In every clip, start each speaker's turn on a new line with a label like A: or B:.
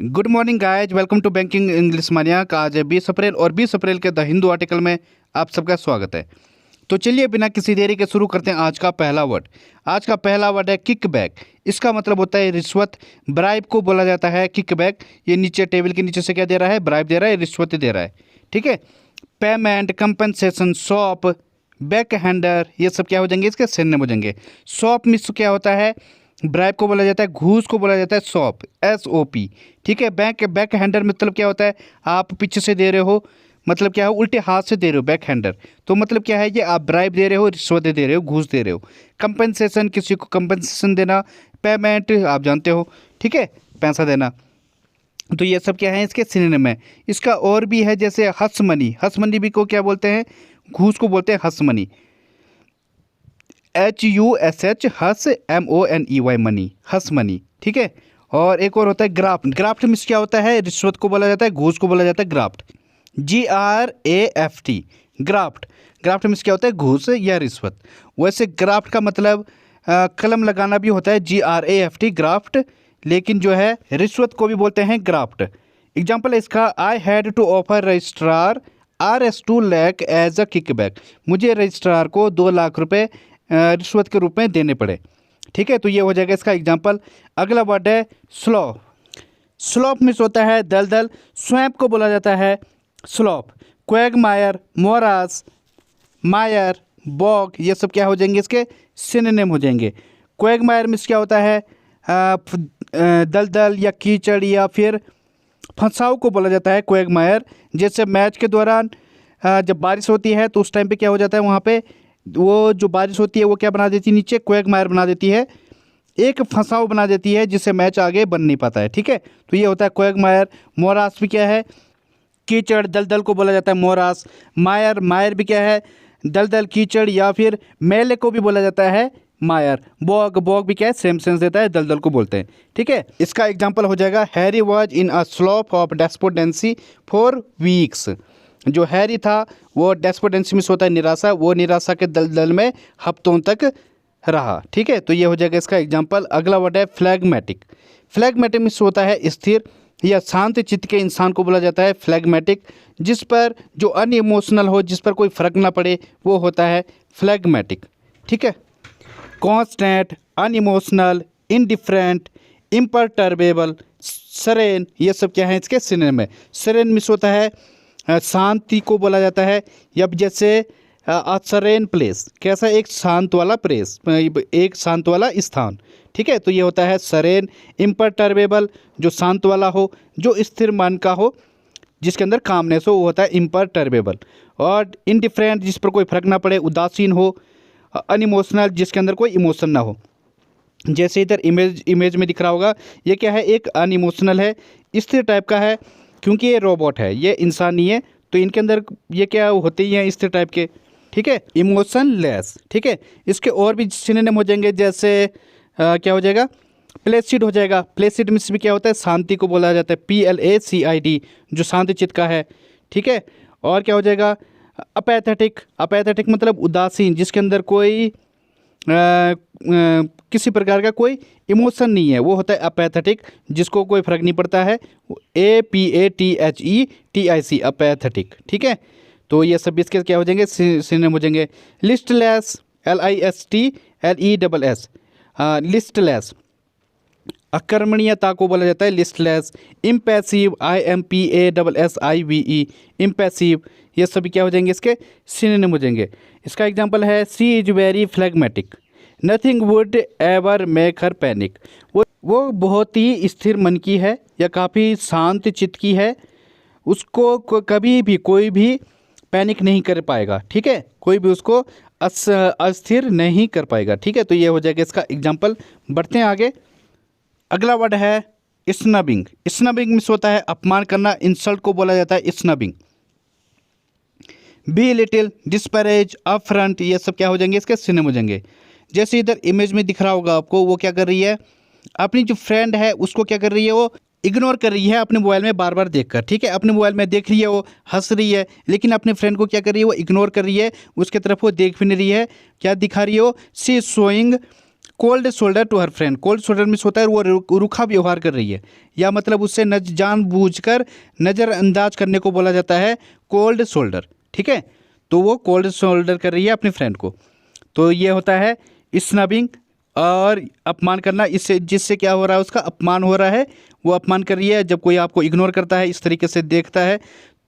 A: Good morning guys, welcome to banking English mania का। आज है 20 अप्रैल और 20 अप्रैल के द हिंदू आर्टिकल में आप सबका स्वागत है। तो चलिए बिना किसी देरी के शुरू करते हैं आज का पहला वर्ड। आज का पहला वर्ड है किकबैक। इसका मतलब होता है रिश्वत। ब्राइब को बोला जाता है किकबैक। ये नीचे टेबल के नीचे से क्या दे रहा है? ब्राइब दे रहा है, रिश्वत दे रहा है। ठीक है। Payment, compensation, sop, back hander, ये सब क्या हो जाएंगे? इसके सिनोनिम हो जाएंगे। सॉप मीन्स क्या होता है? ब्राइब को बोला जाता है, घूस को बोला जाता है सॉप, SOP। ठीक है। बैक हैंडर मतलब क्या होता है? आप पीछे से दे रहे हो, मतलब क्या है? उल्टे हाथ से दे रहे हो, बैक हैंडर। तो मतलब क्या है? ये आप ब्राइब दे रहे हो, रिश्वत दे रहे हो, घूस दे रहे हो। कंपनसेशन, किसी को कंपनसेशन देना। पेमेंट आप जानते हो, ठीक है, पैसा देना। तो ये सब क्या है? इसके सिनोनिम है। इसका और भी है, जैसे हस मनी। हस मनी भी को क्या बोलते हैं? घूस को बोलते हैं हस मनी। HUSH, हस, MONEY, मनी, हस मनी। ठीक है। और एक और होता है ग्राफ्ट। ग्राफ्ट मीन्स क्या होता है? रिश्वत को बोला जाता है, घूस को बोला जाता है graft. GRAFT, graft. Graft means क्या होता है? घूस या रिश्वत। वैसे ग्राफ्ट का मतलब कलम लगाना भी होता है, GRAFT, ग्राफ्ट। लेकिन जो है रिश्वत को भी बोलते हैं ग्राफ्ट। एग्जाम्पल है इसका, I had to offer registrar Rs2 lakh as a kickback. मुझे रजिस्ट्रार को 2 लाख रुपए रिश्वत के रूप में देने पड़े। ठीक है। तो ये हो जाएगा इसका एग्जाम्पल। अगला वर्ड है स्लॉप। स्लॉप मीन्स होता है दलदल। स्वैम्प को बोला जाता है स्लॉप। क्वैगमायर, मोरास, मायर, बॉग, ये सब क्या हो जाएंगे? इसके सिनोनिम हो जाएंगे। क्वैगमायर मीन्स क्या होता है? दलदल या कीचड़ या फिर फंसाव को बोला जाता है क्वैगमायर। जैसे मैच के दौरान जब बारिश होती है तो उस टाइम पे क्या हो जाता है? वहाँ पे वो जो बारिश होती है वो क्या बना देती है? नीचे क्वैगमायर बना देती है, एक फंसाव बना देती है जिससे मैच आगे बन नहीं पाता है। ठीक है। तो ये होता है क्वैगमायर। मोरास भी क्या है? कीचड़, दलदल को बोला जाता है मोरास। मायर, मायर भी क्या है? दलदल, कीचड़ या फिर मेले को भी बोला जाता है मायर। बॉग, बॉग भी क्या है? सेम सेंस देता है, दलदल को बोलते हैं। ठीक है। इसका एग्जांपल हो जाएगा, Harry was in a slough of despondency for weeks. जो हैरी था वो डेस्पोडेंसी में होता है निराशा, वो निराशा के दलदल में हफ्तों तक रहा। ठीक है। तो ये हो जाएगा इसका एग्जांपल। अगला वर्ड है फ्लैगमेटिक। फ्लैगमेटिक मीन्स होता है स्थिर या शांत चित्त के इंसान को बोला जाता है फ्लैगमेटिक। जिस पर जो अनइमोशनल हो, जिस पर कोई फर्क ना पड़े, वो होता है फ्लैगमेटिक। ठीक है। कॉन्स्टेंट, अनइमोशनल, इनडिफरेंट, इम्परटर्बेबल, सरेन, ये सब क्या है? इसके सिनोनिम है। सरेन मीन्स होता है शांति को बोला जाता है। या जैसे सरेन प्लेस, कैसा? एक शांत वाला प्लेस, एक शांत वाला स्थान। ठीक है। तो ये होता है सरेन। इम्परटर्बेबल, जो शांत वाला हो, जो स्थिर मन का हो, जिसके अंदर कामनेस हो, वो होता है इम्परटर्बेबल। और इनडिफरेंट, जिस पर कोई फर्क ना पड़े, उदासीन हो। अनइमोशनल, जिसके अंदर कोई इमोशन ना हो। जैसे इधर इमेज में दिख रहा होगा, ये क्या है? एक अनइमोशनल है, स्थिर टाइप का है, क्योंकि ये रोबोट है, ये इंसान नहीं है। तो इनके अंदर ये क्या होते ही हैं? स्थिर टाइप के। ठीक है। इमोशनलेस। ठीक है। इसके और भी सिनोनिम हो जाएंगे, जैसे क्या हो जाएगा? प्लेसिड हो जाएगा। प्लेसिड मीन्स भी क्या होता है? शांति को बोला जाता है, PLACID, जो शांति चित्त का है। ठीक है। और क्या हो जाएगा? अपैथेटिक। अपैथेटिक मतलब उदासीन, जिसके अंदर कोई किसी प्रकार का कोई इमोशन नहीं है, वो होता है अपैथेटिक, जिसको कोई फर्क नहीं पड़ता है। APATHETIC, apathetic. ठीक है। तो ये सब इसके क्या हो जाएंगे? सिनोनिम हो जाएंगे। लिस्टलेस, LISTLESS, लिस्टलेस, अकर्मणीयता को बोला जाता है लिस्टलेस। इम्पैसिव, IMPASSIVE, इम्पैसिव, ये सभी क्या हो जाएंगे? इसके सिनोनिम हो जाएंगे। इसका एग्जांपल है, she is very phlegmatic, nothing would ever make her panic. वो बहुत ही स्थिर मन की है या काफ़ी शांत चित्त की है, उसको कभी भी कोई भी पैनिक नहीं कर पाएगा। ठीक है। कोई भी उसको अस्थिर नहीं कर पाएगा। ठीक है। तो ये हो जाएगा इसका एग्जाम्पल। बढ़ते हैं आगे। अगला वर्ड है स्नबिंग। स्नबिंग मीन्स होता है अपमान करना, इंसल्ट को बोला जाता है snubbing. Be little, disparage, affront, ये सब क्या हो जाएंगे? इसके सिनोनिम हो जाएंगे। जैसे इधर इमेज में दिख रहा होगा आपको, वो क्या कर रही है? अपनी जो फ्रेंड है उसको क्या कर रही है? वो इग्नोर कर रही है अपने मोबाइल में बार बार देखकर। ठीक है। अपने मोबाइल में देख रही है, वो हंस रही है, लेकिन अपने फ्रेंड को क्या कर रही है? वो इग्नोर कर रही है, उसके तरफ वो देख भी नहीं रही है। क्या दिखा रही है? वो she is showing cold shoulder to her friend. Cold shoulder means होता है वो रूखा व्यवहार कर रही है, या मतलब उससे जानबूझकर नज़रअंदाज करने को बोला जाता है कोल्ड शोल्डर। ठीक है, तो वो कोल्ड शोल्डर कर रही है अपने फ्रेंड को। तो ये होता है स्नबिंग और अपमान करना, इससे जिससे क्या हो रहा है, उसका अपमान हो रहा है, वो अपमान कर रही है। जब कोई आपको इग्नोर करता है, इस तरीके से देखता है,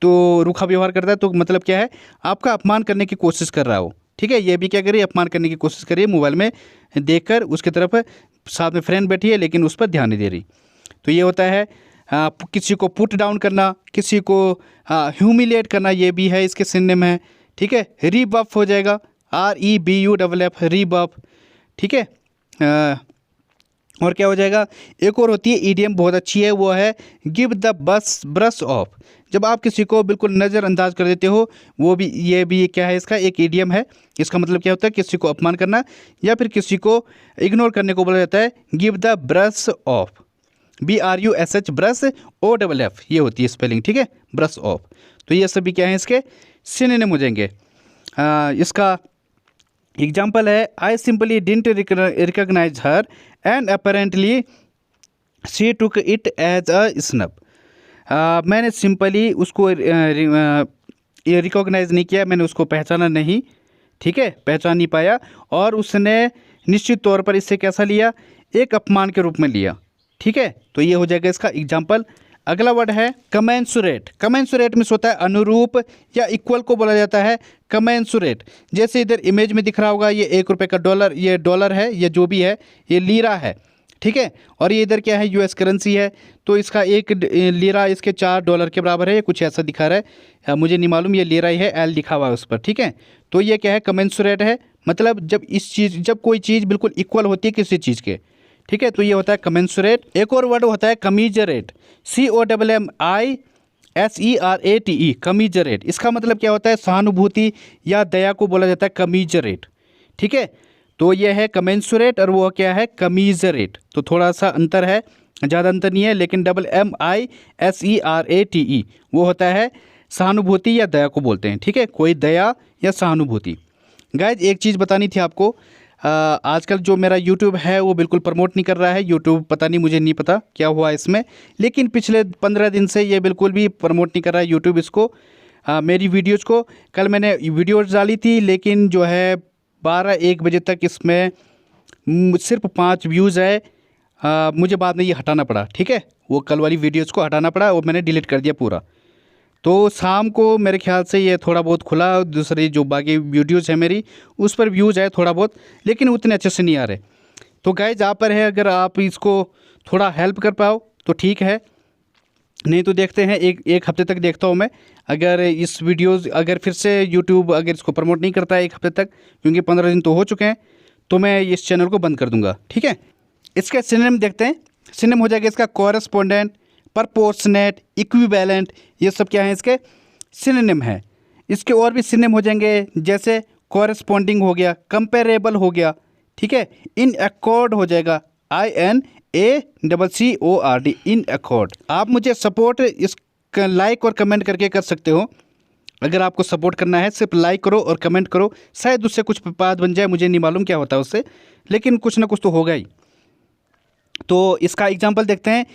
A: तो रूखा व्यवहार करता है, तो मतलब क्या है, आपका अपमान करने की कोशिश कर रहा हो। ठीक है, ये भी क्या कर रही है, अपमान करने की कोशिश कर रही है, मोबाइल में देखकर उसकी तरफ, साथ में फ्रेंड बैठी है लेकिन उस पर ध्यान नहीं दे रही। तो ये होता है किसी को पुट डाउन करना, किसी को ह्यूमिलेट करना, ये भी है इसके सिनोनिम है। ठीक है, रीबफ हो जाएगा, REBUFF, रीबफ। ठीक है, और क्या हो जाएगा, एक और होती है ईडियम, बहुत अच्छी है, वो है गिव द ब्रश ऑफ। जब आप किसी को बिल्कुल नज़रअंदाज कर देते हो, वो भी, ये भी क्या है, इसका एक ईडियम है। इसका मतलब क्या होता है, किसी को अपमान करना या फिर किसी को इग्नोर करने को बोला जाता है give the brush off, BRUSH, brush OFF, ये होती है स्पेलिंग। ठीक है, ब्रश ऑफ। तो ये सभी क्या है, इसके सिनोनिम हो जाएंगे। इसका एग्जाम्पल है, I simply didn't recognise her and apparently she took it as a snub. मैंने सिंपली उसको रिकॉग्नाइज नहीं किया, मैंने उसको पहचाना नहीं। ठीक है, पहचान नहीं पाया, और उसने निश्चित तौर पर इससे कैसा लिया, एक अपमान के रूप में लिया। ठीक है, तो ये हो जाएगा इसका एग्जाम्पल। अगला वर्ड है कमेंसुरेट। कमेंसुरेट मीन्स होता है अनुरूप या इक्वल को बोला जाता है कमेंसुरेट। जैसे इधर इमेज में दिख रहा होगा, ये 1 रुपये का डॉलर, ये डॉलर है, ये जो भी है, ये लीरा है। ठीक है, और ये इधर क्या है, US करेंसी है, तो इसका 1 लीरा इसके $4 के बराबर है, ये कुछ ऐसा दिखा रहा है, मुझे नहीं मालूम, ये लीरा ही है, L लिखा हुआ है उस पर। ठीक है, तो ये क्या है, कमेंसुरेट है, मतलब जब कोई चीज़ बिल्कुल इक्वल होती है किसी चीज़ के। ठीक है, तो ये होता है कमेंसुरेट। एक और वर्ड होता है कमीजरेट, COMMISERATE, कमीजरेट। इसका मतलब क्या होता है, सहानुभूति या दया को बोला जाता है कमीजरेट। ठीक है, तो ये है कमेंसुरेट और वो क्या है, कमीजरेट। तो थोड़ा सा अंतर है, ज़्यादा अंतर नहीं है, लेकिन MMISERATE वो होता है सहानुभूति या दया को बोलते हैं। ठीक है, कोई दया या सहानुभूति। गाइज, एक चीज़ बतानी थी आपको, आजकल जो मेरा YouTube है वो बिल्कुल प्रमोट नहीं कर रहा है। YouTube पता नहीं, मुझे नहीं पता क्या हुआ इसमें, लेकिन पिछले 15 दिन से ये बिल्कुल भी प्रमोट नहीं कर रहा है YouTube इसको, मेरी वीडियोज़ को। कल मैंने वीडियोज़ डाली थी, लेकिन जो है 12-1 बजे तक इसमें सिर्फ 5 व्यूज़ आए। मुझे बाद में ये हटाना पड़ा। ठीक है, वो कल वाली वीडियोज़ को हटाना पड़ा और मैंने डिलीट कर दिया पूरा। तो शाम को मेरे ख्याल से ये थोड़ा बहुत खुला, दूसरी जो बाकी वीडियोज़ है मेरी, उस पर व्यूज़ आए थोड़ा बहुत, लेकिन उतने अच्छे से नहीं आ रहे। तो गाइज, आप पर है, अगर आप इसको थोड़ा हेल्प कर पाओ तो ठीक है, नहीं तो देखते हैं, एक हफ्ते तक देखता हूँ मैं। अगर इस वीडियोज़ अगर फिर से यूट्यूब अगर इसको प्रमोट नहीं करता है 1 हफ्ते तक, क्योंकि 15 दिन तो हो चुके हैं, तो मैं इस चैनल को बंद कर दूँगा। ठीक है, इसका सिनोनिम देखते हैं। सिनोनिम हो जाएगा इसका कॉरेस्पोंडेंट, प्रपोर्शनेट, इक्विवेलेंट, ये सब क्या है, इसके सिनोनिम है। इसके और भी सिनोनिम हो जाएंगे, जैसे कॉरेस्पॉन्डिंग हो गया, कंपेरेबल हो गया। ठीक है, इन अकॉर्ड हो जाएगा, INACCORD, इन अकॉर्ड। आप मुझे सपोर्ट इस लाइक और कमेंट करके कर सकते हो। अगर आपको सपोर्ट करना है, सिर्फ लाइक करो और कमेंट करो, शायद उससे कुछ बात बन जाए, मुझे नहीं मालूम क्या होता है उससे, लेकिन कुछ ना कुछ तो होगा ही। तो इसका एग्जांपल देखते हैं।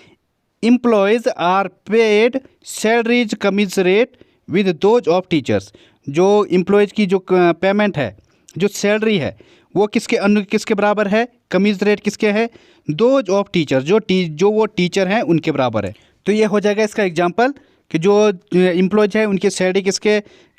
A: Employees are paid salaries commensurate with those of teachers. जो एम्प्लॉयज़ की जो पेमेंट है, जो सैलरी है, वो किसके बराबर है, कमिजरेट किसके है, दोज ऑफ टीचर, जो वो टीचर हैं उनके बराबर है। तो ये हो जाएगा इसका एग्जांपल कि जो एम्प्लॉयज़ है उनकी सैलरी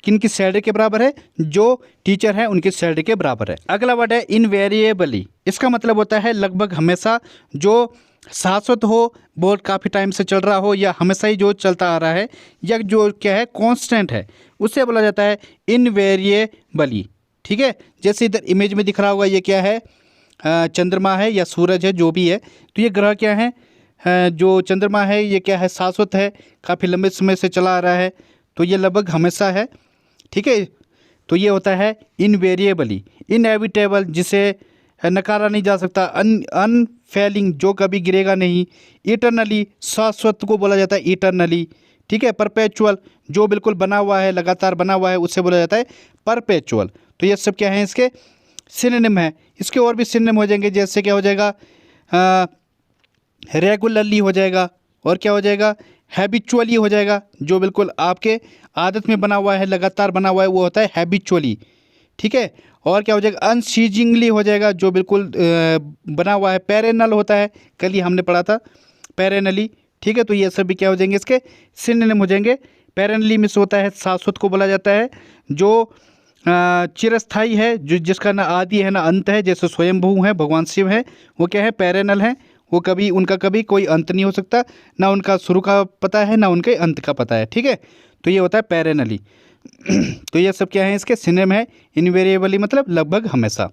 A: किनकी सैलरी के बराबर है, जो टीचर है उनकी सैलरी के बराबर है। अगला वर्ड है इनवेरिएबली। इसका मतलब होता है लगभग हमेशा, जो शाश्वत हो, बहुत काफ़ी टाइम से चल रहा हो, या हमेशा ही जो चलता आ रहा है, या जो क्या है कांस्टेंट है, उससे बोला जाता है इनवेरिएबली। ठीक है, जैसे इधर इमेज में दिख रहा होगा, ये क्या है, चंद्रमा है या सूरज है, जो भी है। तो ये ग्रह क्या है, जो चंद्रमा है, ये क्या है, शाश्वत है, काफ़ी लंबे समय से चला आ रहा है, तो ये लगभग हमेशा है। ठीक है, तो ये होता है इनवेरिएबली। इनएविटेबल, जिसे नकारा नहीं जा सकता, अनफेलिंग, जो कभी गिरेगा नहीं। इटरनली, शाश्वत को बोला जाता है इटरनली। ठीक है, परपेचुअल, जो बिल्कुल बना हुआ है, लगातार बना हुआ है, उससे बोला जाता है परपेचुअल। तो ये सब क्या है, इसके सिनोनिम है। इसके और भी सिनोनिम हो जाएंगे, जैसे क्या हो जाएगा, रेगुलरली हो जाएगा, और क्या हो जाएगा, हैबिचुअली हो जाएगा। जो बिल्कुल आपके आदत में बना हुआ है, लगातार बना हुआ है, वो होता है हैबिचुअली। ठीक है। और क्या हो जाएगा, अनसीजिंगली हो जाएगा, जो बिल्कुल बना हुआ है। पेरेनल होता है, कल ही हमने पढ़ा था पेरेनली। ठीक है। तो ये सब भी क्या हो जाएंगे, इसके सिनोनिम हो जाएंगे। पेरेनली मिस होता है शाश्वत को बोला जाता है, जो चिरस्थाई है, जो जिसका ना आदि है ना अंत है। जैसे स्वयंभू है, भगवान शिव है, वो क्या है, पेरेनल है। वो कभी, उनका कभी कोई अंत नहीं हो सकता, ना उनका शुरू का पता है ना उनके अंत का पता है। ठीक है। तो ये होता है पेरेनली। तो ये सब क्या है, इसके सिनोनिम है। इनवेरिएबली मतलब लगभग हमेशा।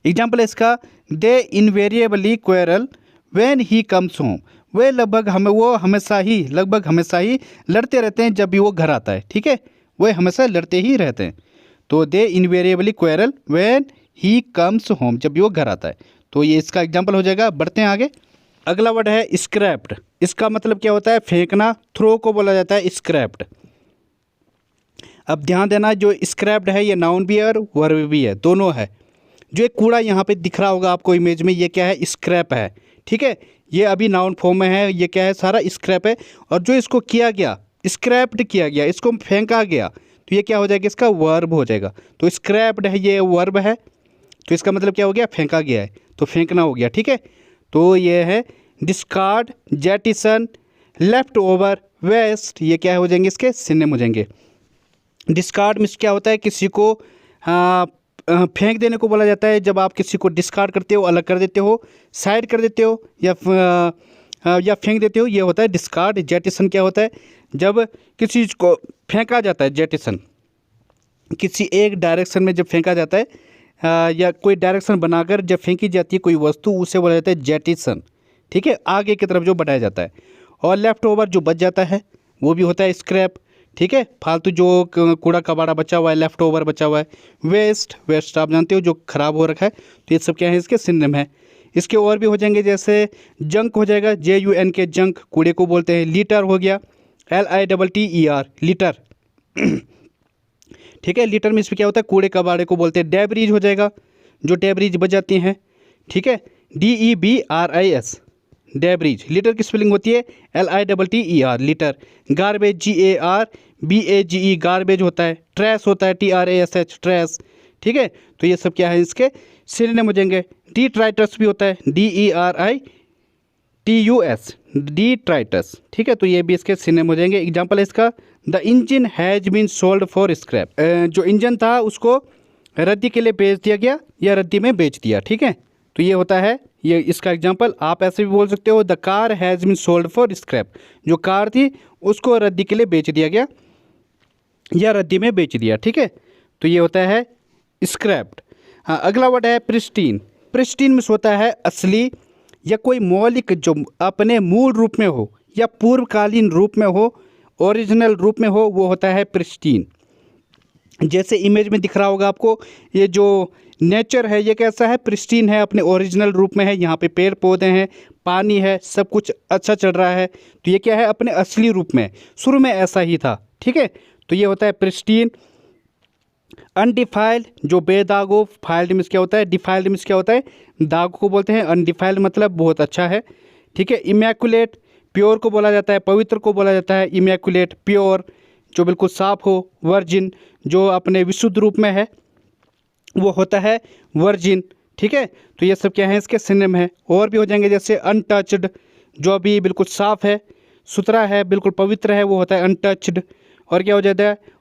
A: एग्जाम्पल है इसका, they invariably quarrel when he comes home. वे लगभग वो हमेशा ही, लगभग हमेशा ही लड़ते रहते हैं जब भी वो घर आता है। ठीक है। वे हमेशा लड़ते ही रहते हैं। तो they invariably quarrel when he comes home, जब भी वो घर आता है। तो ये इसका एग्जाम्पल हो जाएगा। बढ़ते हैं आगे। अगला वर्ड है स्क्रैप्ड। इसका मतलब क्या होता है, फेंकना। थ्रो को बोला जाता है स्क्रैप्ड। अब ध्यान देना, जो स्क्रैप्ड है ये नाउन भी है और वर्ब भी है, दोनों है। जो एक कूड़ा यहाँ पे दिख रहा होगा आपको इमेज में, ये क्या है, स्क्रैप है। ठीक है। ये अभी नाउन फॉर्म में है, ये क्या है, सारा स्क्रैप है। और जो इसको किया गया, स्क्रैप्ड किया गया, इसको फेंका गया, तो ये क्या हो जाएगा, इसका वर्ब हो जाएगा। तो स्क्रैप्ड है, ये वर्ब है, तो इसका मतलब क्या हो गया, फेंका गया है, तो फेंकना हो गया। ठीक है। तो ये है discard, jettison, left over, waste, ये क्या हो जाएंगे, इसके सिनोनिम हो जाएंगे। डिस्कार्ड मीन्स क्या होता है, किसी को फेंक देने को बोला जाता है। जब आप किसी को डिस्कार्ड करते हो, अलग कर देते हो, साइड कर देते हो, या फेंक देते हो, ये होता है डिस्कार्ड। जेटिसन क्या होता है, जब किसी चीज़ को फेंका जाता है, जेटिसन किसी एक डायरेक्शन में जब फेंका जाता है, या कोई डायरेक्शन बनाकर जब फेंकी जाती है कोई वस्तु, उसे बोला जाता है जेटिसन। ठीक है। आगे की तरफ जो बढ़ाया जाता है। और लेफ्ट ओवर जो बच जाता है, वो भी होता है स्क्रैप। ठीक है। फालतू जो कूड़ा कबाड़ा बचा हुआ है, लेफ्ट ओवर बचा हुआ है। वेस्ट, वेस्ट आप जानते हो जो खराब हो रखा है। तो ये सब क्या है, इसके सिनोनिम है। इसके और भी हो जाएंगे, जैसे जंक हो जाएगा, JUNK के जंक, कूड़े को बोलते हैं। लीटर हो गया, LITTER, लीटर। ठीक है। लीटर में इसमें क्या होता है, कूड़े कबाड़े को बोलते हैं। डेब्रीज हो जाएगा, जो डेब्रीज बच जाती हैं। ठीक है। DEBRIS, debris. लीटर की स्पेलिंग होती है LITTER, litre. Garbage, GARBAGE, garbage होता है। ट्रैश होता है, TRASH, ट्रैश। ठीक है। तो ये सब क्या है, इसके सिनोनिम हो जाएंगे। डिट्राइटस भी होता है, DERITUS, डिट्राइटस। ठीक है। तो ये भी इसके सिनोनिम हो जाएंगे। एग्जाम्पल है इसका, the engine has been sold for scrap. जो इंजन था उसको रद्दी के लिए बेच दिया गया, या रद्दी में बेच दिया। ठीक है। तो ये होता है, ये इसका एग्जाम्पल। आप ऐसे भी बोल सकते हो, the car has been sold for scrap. जो कार थी उसको रद्दी के लिए बेच दिया गया, या रद्दी में बेच दिया। ठीक है। तो ये होता है स्क्रैप्ड। हाँ। अगला वर्ड है प्रिस्टीन। प्रिस्टीन में होता है असली, या कोई मौलिक जो अपने मूल रूप में हो, या पूर्वकालीन रूप में हो, ओरिजिनल रूप में हो, वो होता है प्रिस्टीन। जैसे इमेज में दिख रहा होगा आपको, ये जो नेचर है ये कैसा है, प्रिस्टीन है, अपने ओरिजिनल रूप में है। यहाँ पे पेड़ पौधे हैं, पानी है, सब कुछ अच्छा चल रहा है। तो ये क्या है, अपने असली रूप में, शुरू में ऐसा ही था। ठीक है। तो ये होता है प्रिस्टीन। अनडिफाइल्ड, जो बेदाग हो। फाइल्ड मीन्स क्या होता है, डिफाइल्ड मीन्स क्या होता है, दाग को बोलते हैं। अनडिफाइल्ड मतलब बहुत अच्छा है। ठीक है। इमैकुलेट, प्योर को बोला जाता है, पवित्र को बोला जाता है। इमैकुलेट, प्योर, जो बिल्कुल साफ हो। वर्जिन, जो अपने विशुद्ध रूप में है, वो होता है वर्जिन। ठीक है। तो ये सब क्या है, इसके सिनोनिम है। और भी हो जाएंगे, जैसे अनटच्ड, जो अभी बिल्कुल साफ है, सुथरा है, बिल्कुल पवित्र है, वो होता है अनटच्ड। और क्या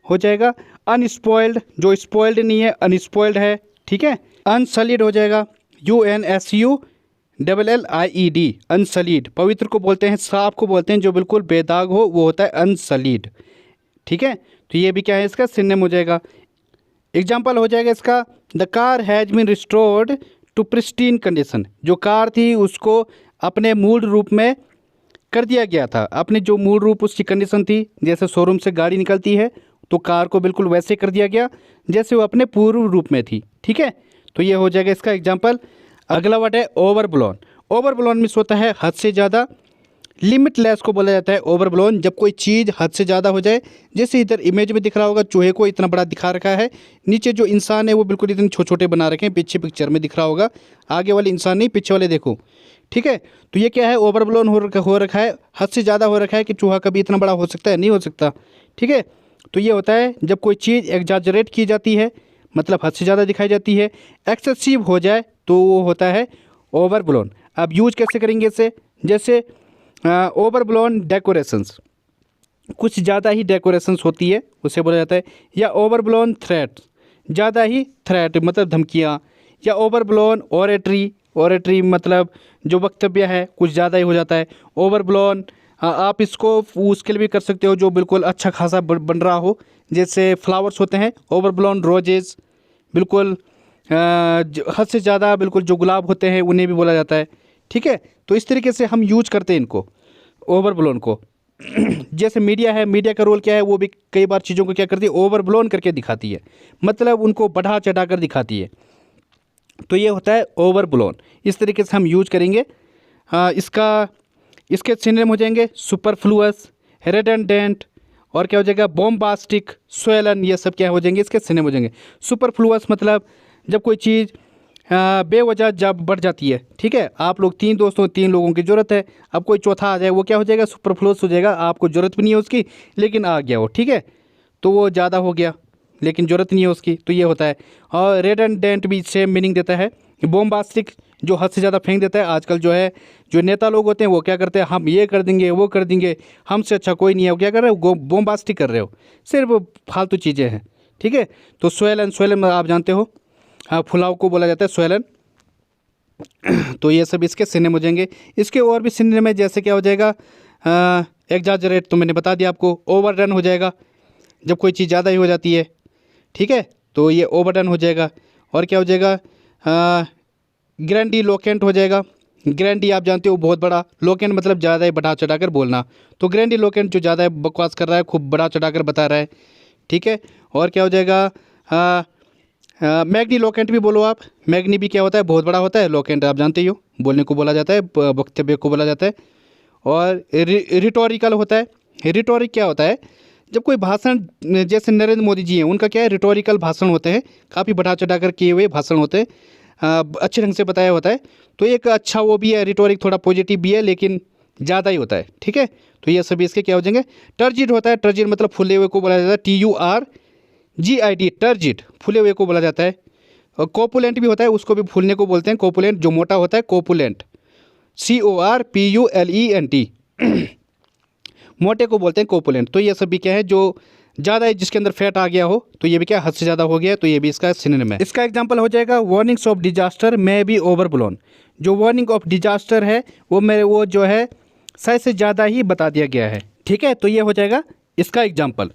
A: हो जाएगा अनस्पॉइल्ड, जो स्पॉइल्ड नहीं है, अनस्पॉइल्ड है। ठीक है। अनसलिड हो जाएगा, UNSULLIED, अनसलिड। पवित्र को बोलते हैं, साफ को बोलते हैं, जो बिल्कुल बेदाग हो, वो होता है अनसलिड। ठीक है। तो ये भी क्या है, इसका सिनोनिम हो जाएगा। एग्जाम्पल हो जाएगा इसका, the car has been restored to pristine condition. जो कार थी उसको अपने मूल रूप में कर दिया गया था। अपने जो मूल रूप उसकी कंडीशन थी, जैसे शोरूम से गाड़ी निकलती है तो कार को बिल्कुल वैसे कर दिया गया जैसे वो अपने पूर्व रूप में थी। ठीक है। तो ये हो जाएगा इसका एग्जाम्पल। अगला वर्ड है ओवरब्लोन। ओवरब्लोन मीन्स होता है हद से ज़्यादा, लिमिटलेस को बोला जाता है ओवरब्लोन, जब कोई चीज़ हद से ज़्यादा हो जाए। जैसे इधर इमेज में दिख रहा होगा, चूहे को इतना बड़ा दिखा रखा है, नीचे जो इंसान है वो बिल्कुल इतने छोटे छोटे बना रखे हैं, पीछे पिक्चर में दिख रहा होगा, आगे वाले इंसान नहीं पीछे वाले देखो, ठीक है। तो ये क्या है, ओवरब्लोन हो रखा है, हद से ज़्यादा हो रखा है कि चूहा कभी इतना बड़ा हो सकता है, नहीं हो सकता, ठीक है। तो ये होता है जब कोई चीज़ एग्जैजरेट की जाती है, मतलब हद से ज़्यादा दिखाई जाती है, एक्सेसिव हो जाए तो वो होता है ओवरब्लोन। अब यूज कैसे करेंगे इसे, जैसे ओवरब्लोन डेकोरेशंस, कुछ ज़्यादा ही डेकोरेशंस होती है उसे बोला जाता है, या ओवरब्लोन थ्रेट्स, ज़्यादा ही थ्रेट मतलब धमकियाँ, या ओवरब्लोन ओरेटरी मतलब जो वक्तव्य है कुछ ज़्यादा ही हो जाता है। ओवरब्लोन आप इसको उसके लिए भी कर सकते हो जो बिल्कुल अच्छा खासा बन रहा हो, जैसे फ्लावर्स होते हैं ओवरब्लोन रोजेज़, बिल्कुल हद से ज़्यादा बिल्कुल जो गुलाब होते हैं उन्हें भी बोला जाता है, ठीक है। तो इस तरीके से हम यूज करते हैं इनको ओवरब्लोन को। जैसे मीडिया है, मीडिया का रोल क्या है, वो भी कई बार चीज़ों को क्या करती है, ओवरब्लोन करके दिखाती है, मतलब उनको बढ़ा चढ़ा कर दिखाती है। तो ये होता है ओवरब्लोन, इस तरीके से हम यूज करेंगे। इसके सिनोनिम हो जाएंगे सुपरफ्लुअस, रेडंडेंट, और क्या हो जाएगा बॉम्बास्टिक, स्वैलन, ये सब क्या हो जाएंगे, इसके सिनोनिम हो जाएंगे। सुपरफ्लुअस मतलब जब कोई चीज़ बेवजह जब बढ़ जाती है, ठीक है। आप लोग 3 दोस्त हो, 3 लोगों की ज़रूरत है, अब कोई चौथा आ जाए वो क्या हो जाएगा, सुपरफ्लुअस हो जाएगा, आपको ज़रूरत भी नहीं है उसकी लेकिन आ गया वो, ठीक है। तो वो ज़्यादा हो गया लेकिन ज़रूरत नहीं है उसकी, तो ये होता है। और रेडंडेंट भी सेम मीनिंग देता है। बॉम्बास्टिक जो हद से ज़्यादा फेंक देता है, आजकल जो है जो नेता लोग होते हैं वो क्या करते हैं, हम ये कर देंगे वो कर देंगे, हमसे अच्छा कोई नहीं है, वो क्या कर रहे हो, बॉम्बास्टिक कर रहे हो, सिर्फ फालतू चीज़ें हैं, ठीक है। तो स्वैलन आप जानते हो, हाँ फुलाव को बोला जाता है स्वैलन। तो ये सब इसके सिनोनिम हो जाएंगे। इसके और भी सिनोनिम है, जैसे क्या हो जाएगा, एग्जैजरेट तो मैंने बता दिया आपको, ओवरडन हो जाएगा जब कोई चीज़ ज़्यादा ही हो जाती है, ठीक है, तो ये ओवरडन हो जाएगा। और क्या हो जाएगा, ग्रैंडिलोक्वेंट हो जाएगा। ग्रैंडी आप जानते हो बहुत बड़ा, लोकेंट मतलब ज़्यादा ही बढ़ा चढ़ा कर बोलना, तो ग्रैंडिलोक्वेंट जो ज़्यादा बकवास कर रहा है, खूब बढ़ा चढ़ा कर बता रहा है, ठीक है। और क्या हो जाएगा, मैग्नीलोक्वेंट भी बोलो आप, मैग्नी भी क्या होता है, बहुत बड़ा होता है, लोकेंट आप जानते ही हो, बोलने को बोला जाता है, वक्तव्य को बोला जाता है। और रिटोरिकल होता है। रिटोरिक क्या होता है, जब कोई भाषण, जैसे नरेंद्र मोदी जी हैं, उनका क्या है, रिटोरिकल भाषण होते हैं, काफ़ी बढ़ा चढ़ा कर किए हुए भाषण होते हैं, अच्छे ढंग से बताया होता है, तो एक अच्छा वो भी है, रिटोरिक थोड़ा पॉजिटिव भी है लेकिन ज़्यादा ही होता है, ठीक है। तो ये सभी इसके क्या हो जाएंगे। टर्जिड होता है, टर्जिड मतलब फुले हुए को बोला जाता है, TURGID, टर्जिड फुले हुए को बोला जाता है। और कोपुलेंट भी होता है, उसको भी फूलने को बोलते हैं, कोपुलेंट जो मोटा होता है, कोपुलेंट, CORPULENT, मोटे को बोलते हैं कोपुलेंट। तो ये सभी क्या है, जो ज़्यादा है, जिसके अंदर फैट आ गया हो, तो ये भी क्या हद से ज़्यादा हो गया, तो ये भी इसका सिनोनिम है। इसका एग्जांपल हो जाएगा वार्निंग्स ऑफ डिजास्टर में भी ओवरब्लोन। जो वार्निंग ऑफ डिजास्टर है वो जो है शायद से ज़्यादा ही बता दिया गया है, ठीक है। तो ये हो जाएगा इसका एग्जाम्पल।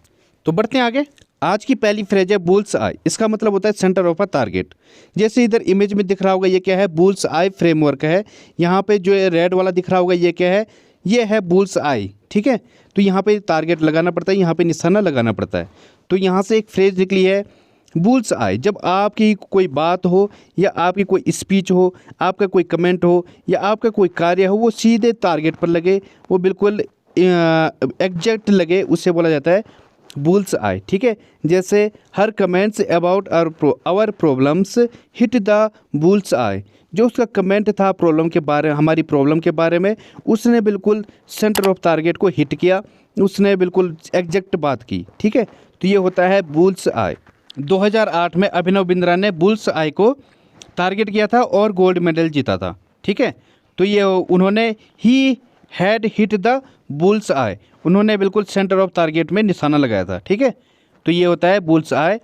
A: तो बढ़ते हैं आगे। आज की पहली फ्रेज है बुल्स आई, इसका मतलब होता है सेंटर ऑफ अ टारगेट। जैसे इधर इमेज में दिख रहा होगा, ये क्या है, बुल्स आई फ्रेमवर्क है। यहाँ पे जो रेड वाला दिख रहा होगा, ये क्या है, ये है बुल्स आई, ठीक है। तो यहाँ पे टारगेट लगाना पड़ता है, यहाँ पे निशाना लगाना पड़ता है। तो यहाँ से एक फ्रेज निकली है बुल्स आई। जब आपकी कोई बात हो, या आपकी कोई स्पीच हो, आपका कोई कमेंट हो, या आपका कोई कार्य हो, वो सीधे टारगेट पर लगे, वो बिल्कुल एग्जैक्ट लगे, उससे बोला जाता है बुल्स आई, ठीक है। जैसे her comments about our problems hit the bull's eye, जो उसका कमेंट था प्रॉब्लम के बारे, हमारी प्रॉब्लम के बारे में, उसने बिल्कुल सेंटर ऑफ टारगेट को हिट किया, उसने बिल्कुल एग्जैक्ट बात की, ठीक है। तो ये होता है बुल्स आई। 2008 में अभिनव बिंद्रा ने बुल्स आई को टारगेट किया था और गोल्ड मेडल जीता था, ठीक है। तो ये उन्होंने he had hit the bull's आई, उन्होंने बिल्कुल सेंटर ऑफ टारगेट में निशाना लगाया था, ठीक है। तो ये होता है बुल्स आई।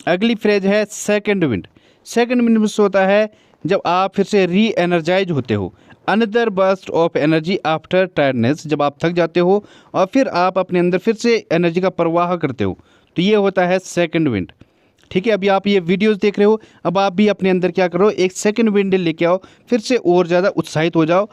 A: अगली फ्रेज है सेकंड विंड। सेकंड विंड में होता है जब आप फिर से री एनर्जाइज होते हो, another burst of energy after tiredness, जब आप थक जाते हो और फिर आप अपने अंदर फिर से एनर्जी का प्रवाह करते हो, तो ये होता है सेकंड विंड, ठीक है। अभी आप ये वीडियोस देख रहे हो, अब आप भी अपने अंदर क्या करो, एक सेकंड विंड लेके आओ, फिर से और ज़्यादा उत्साहित हो जाओ।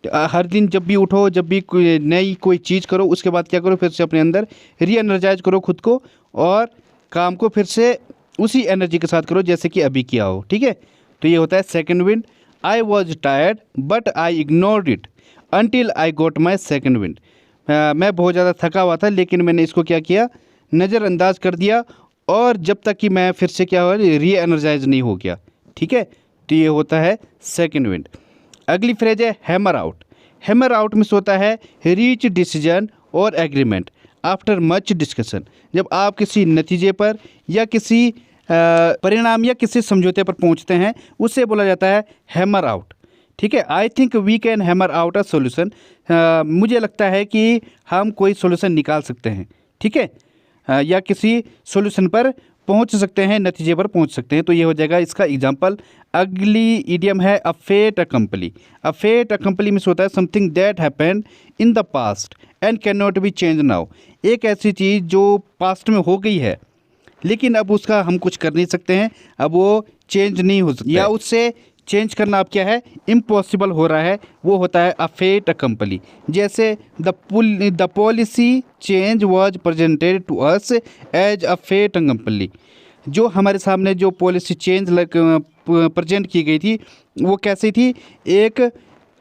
A: हर दिन जब भी उठो, जब भी कोई चीज़ करो, उसके बाद क्या करो, फिर से अपने अंदर री एनर्जाइज करो खुद को, और काम को फिर से उसी एनर्जी के साथ करो जैसे कि अभी किया हो, ठीक है। तो ये होता है second wind. I was tired but I ignored it, until I got my second wind. मैं बहुत ज़्यादा थका हुआ था, लेकिन मैंने इसको क्या किया, नज़रअंदाज कर दिया, और जब तक कि मैं फिर से क्या हुआ, री एनर्जाइज नहीं हो गया। ठीक है, तो ये होता है सेकेंड विंड। अगली फ्रेज है hammer out. Hammer out means होता है रीच डिसीजन और एग्रीमेंट आफ्टर मच डिस्कशन। जब आप किसी नतीजे पर या किसी परिणाम या किसी समझौते पर पहुंचते हैं, उससे बोला जाता है हैमर आउट। ठीक है, I think we can hammer out a solution. मुझे लगता है कि हम कोई सोल्यूशन निकाल सकते हैं। ठीक है, या किसी सोल्यूशन पर पहुंच सकते हैं, नतीजे पर पहुंच सकते हैं। तो ये हो जाएगा इसका एग्जांपल। अगली इडियम है अ फेट अकम्पली। अ फेट अकम्पली मीन्स होता है something that happened in the past and can not be change now. एक ऐसी चीज़ जो पास्ट में हो गई है, लेकिन अब उसका हम कुछ कर नहीं सकते हैं, अब वो चेंज नहीं हो सकता, या उससे चेंज करना अब क्या है, इम्पॉसिबल हो रहा है। वो होता है अ फेट अकम्पली। जैसे the policy change was presented to us as a fait accompli. जो हमारे सामने जो पॉलिसी चेंज प्रेजेंट की गई थी, वो कैसी थी, एक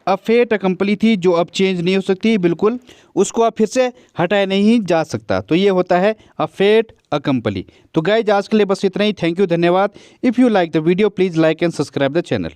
A: अ फेट अकम्पली थी जो अब चेंज नहीं हो सकती, बिल्कुल उसको अब फिर से हटाया नहीं जा सकता। तो ये होता है अ फेट अकम्पली। तो गाइज आज के लिए बस इतना ही। थैंक यू, धन्यवाद। If you like the video please like and subscribe the channel.